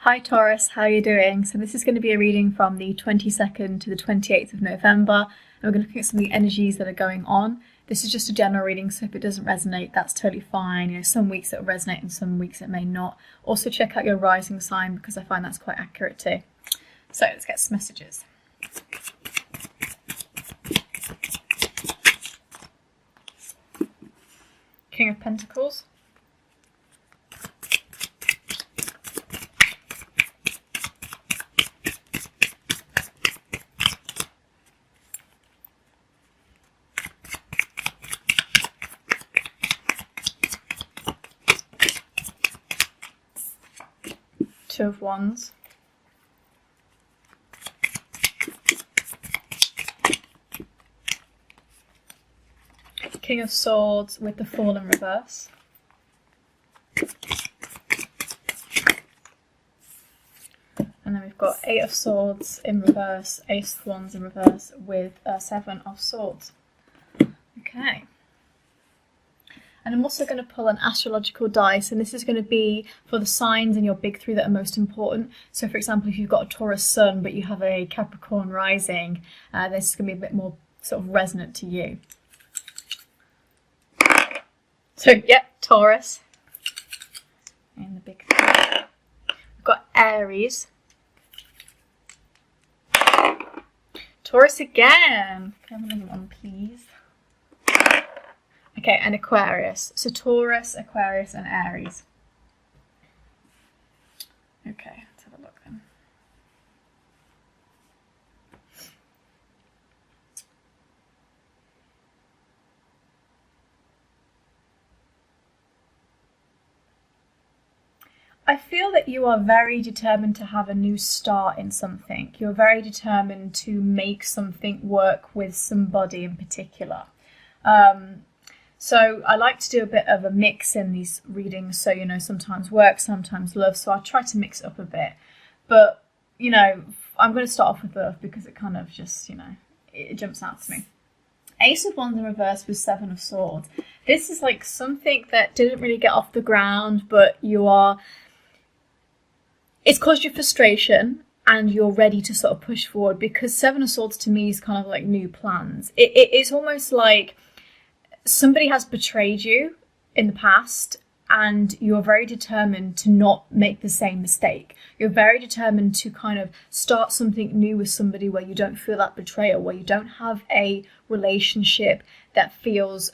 Hi Taurus, how are you doing? So this is going to be a reading from the 22nd to the 28th of November, and we're going to look at some of the energies that are going on. This is just a general reading, so if it doesn't resonate, that's totally fine. You know, some weeks it will resonate and some weeks it may not. Also check out your rising sign because I find that's quite accurate too. So let's get some messages. King of Pentacles. Two of Wands. King of Swords with the Fool in reverse. And then we've got Eight of Swords in reverse, Ace of Wands in reverse with Seven of Swords. Okay. And I'm also going to pull an astrological dice, and this is going to be for the signs in your big three that are most important. So for example, if you've got a Taurus sun but you have a Capricorn rising, this is going to be a bit more sort of resonant to you. So yep, Taurus in the big three. We've got Aries. Taurus again. Can I have another one, please? Okay, and Aquarius. So Taurus, Aquarius, and Aries. Okay, let's have a look then. I feel that you are very determined to have a new start in something. You're very determined to make something work with somebody in particular. So I like to do a bit of a mix in these readings. So, you know, sometimes work, sometimes love. So I try to mix it up a bit. But, you know, I'm going to start off with love because it kind of just, you know, it jumps out to me. Ace of Wands in reverse with Seven of Swords. This is like something that didn't really get off the ground, but you are... It's caused you frustration and you're ready to sort of push forward, because Seven of Swords to me is kind of like new plans. It's almost like somebody has betrayed you in the past and you're very determined to not make the same mistake. You're very determined to kind of start something new with somebody where you don't feel that betrayal, where you don't have a relationship that feels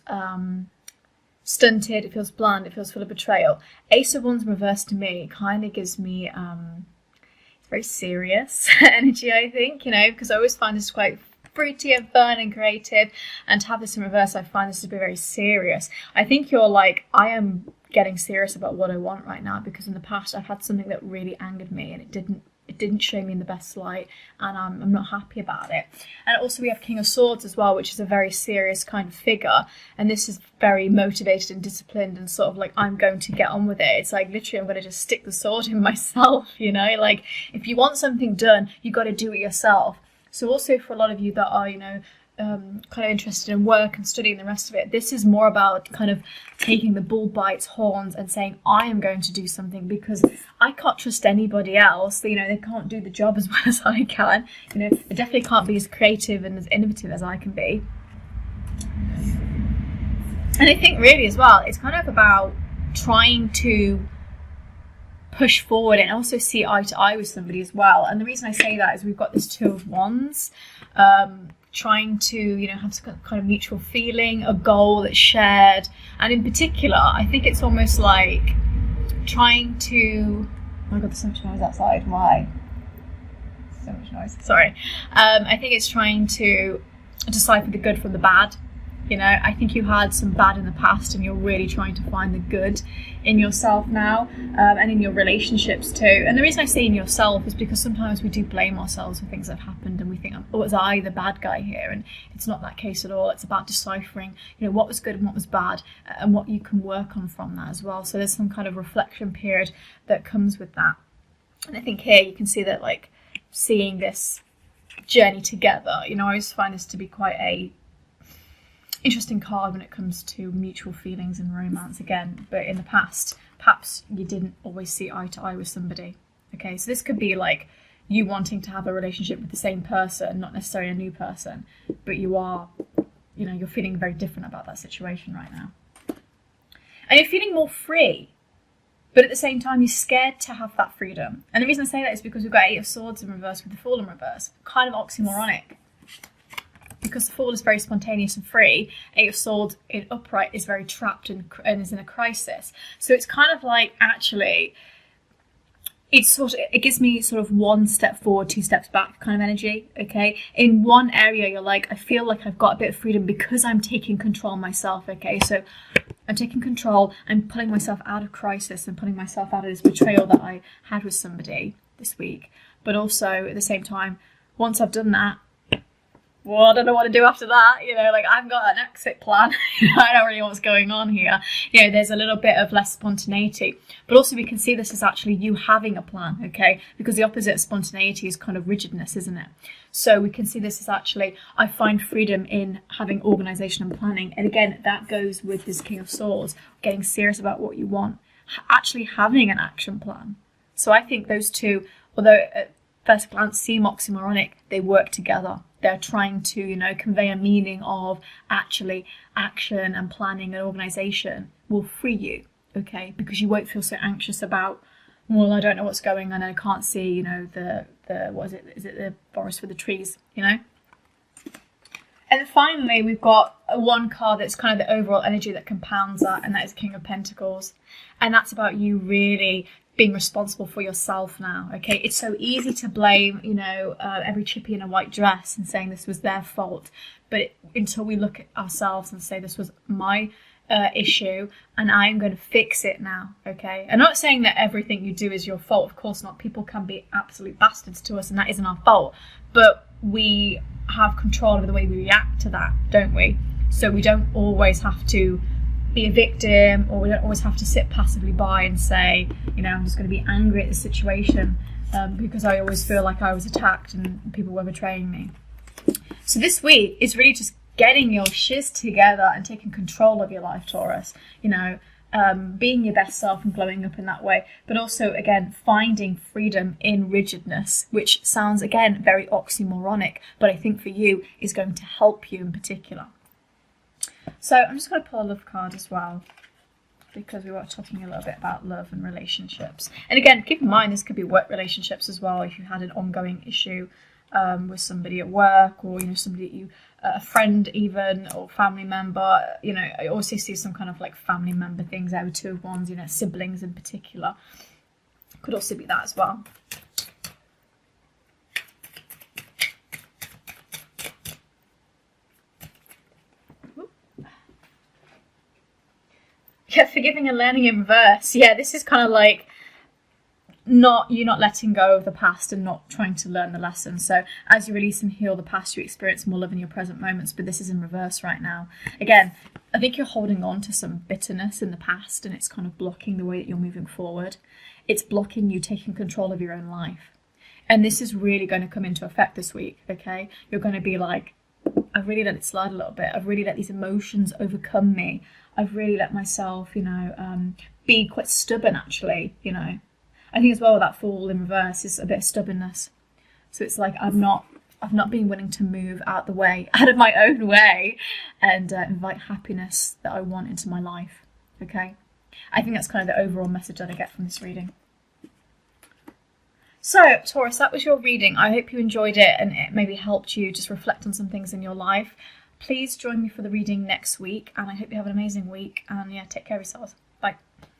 stunted, it feels bland, it feels full of betrayal. Ace of Wands in reverse to me kind of gives me it's very serious energy, I think, you know, because I always find this quite fruity and fun and creative, and to have this in reverse, I find this to be very serious. I think you're like, I am getting serious about what I want right now, because in the past I've had something that really angered me and it didn't show me in the best light, and I'm not happy about it. And also we have King of Swords as well, which is a very serious kind of figure, and this is very motivated and disciplined and sort of like, I'm going to get on with it. It's like literally I'm going to just stick the sword in myself, you know, like if you want something done, you got to do it yourself. So also for a lot of you that are, you know, kind of interested in work and studying the rest of it, this is more about kind of taking the bull by its horns and saying, I am going to do something because I can't trust anybody else. You know, they can't do the job as well as I can. You know, they definitely can't be as creative and as innovative as I can be. And I think really as well, it's kind of about trying to push forward and also see eye to eye with somebody as well. And the reason I say that is we've got this Two of Wands, trying to, you know, have some kind of mutual feeling, a goal that's shared. And in particular, I think it's almost like trying to... Oh my God, there's so much noise outside. Why? So much noise. Sorry. I think it's trying to decipher the good from the bad. You know, I think you had some bad in the past and you're really trying to find the good in yourself now, and in your relationships too. And the reason I say in yourself is because sometimes we do blame ourselves for things that have happened and we think, oh, was I the bad guy here? And it's not that case at all. It's about deciphering, you know, what was good and what was bad, and what you can work on from that as well. So there's some kind of reflection period that comes with that. And I think here you can see that, like, seeing this journey together, you know, I always find this to be quite a interesting card when it comes to mutual feelings and romance again. But in the past, perhaps you didn't always see eye to eye with somebody, Okay, so this could be like you wanting to have a relationship with the same person, not necessarily a new person, but you are, you know, you're feeling very different about that situation right now. And you're feeling more free, but at the same time, you're scared to have that freedom. And the reason I say that is because we've got Eight of Swords in reverse with the Fool in reverse. Kind of oxymoronic. Because the Fool is very spontaneous and free, Eight of Swords in upright is very trapped and is in a crisis. So it's kind of like, actually, it gives me sort of one step forward, two steps back kind of energy, okay? In one area, you're like, I feel like I've got a bit of freedom because I'm taking control myself, okay? So I'm taking control, I'm pulling myself out of crisis and pulling myself out of this betrayal that I had with somebody this week. But also, at the same time, once I've done that, well, I don't know what to do after that, you know, like I've got an exit plan. I don't really know what's going on here. You know, there's a little bit of less spontaneity, but also we can see this as actually you having a plan, okay? Because the opposite of spontaneity is kind of rigidness, isn't it? So we can see this as actually, I find freedom in having organisation and planning. And again, that goes with this King of Swords, getting serious about what you want, actually having an action plan. So I think those two, although at first glance seem oxymoronic, they work together. They're trying to, you know, convey a meaning of actually action and planning and organisation will free you, okay? Because you won't feel so anxious about, well, I don't know what's going on, I can't see, you know, the what is it the forest with the trees, you know? And then finally, we've got one card that's kind of the overall energy that compounds that, and that is King of Pentacles. And that's about you really being responsible for yourself now, okay? It's so easy to blame, you know, every chippy in a white dress and saying this was their fault. But until we look at ourselves and say this was my issue and I'm going to fix it now, okay? I'm not saying that everything you do is your fault. Of course not. People can be absolute bastards to us and that isn't our fault. But we have control over the way we react to that, don't we? So we don't always have to be a victim, or we don't always have to sit passively by and say, you know, I'm just going to be angry at the situation because I always feel like I was attacked and people were betraying me. So this week is really just getting your shiz together and taking control of your life, Taurus. You know, being your best self and glowing up in that way, but also, again, finding freedom in rigidness, which sounds, again, very oxymoronic, but I think for you is going to help you in particular. So I'm just going to pull a love card as well, because we were talking a little bit about love and relationships. And again, keep in mind, this could be work relationships as well. If you had an ongoing issue with somebody at work, or, you know, somebody that you, a friend even, or family member, you know, I also see some kind of like family member things there with Two of Wands, you know, siblings in particular. Could also be that as well. Yeah, forgiving and learning in reverse. Yeah, this is kind of like not letting go of the past and not trying to learn the lesson. So as you release and heal the past, you experience more love in your present moments, but this is in reverse right now. Again, I think you're holding on to some bitterness in the past and it's kind of blocking the way that you're moving forward. It's blocking you taking control of your own life. And this is really going to come into effect this week, okay? You're going to be like, I've really let it slide a little bit. I've really let these emotions overcome me. I've really let myself, you know, be quite stubborn, actually, you know. I think as well that Fool in reverse is a bit of stubbornness. So it's like I've not been willing to move out of my own way and invite happiness that I want into my life, okay? I think that's kind of the overall message that I get from this reading. So, Taurus, that was your reading. I hope you enjoyed it and it maybe helped you just reflect on some things in your life. Please join me for the reading next week, and I hope you have an amazing week. And yeah, take care of yourselves. Bye.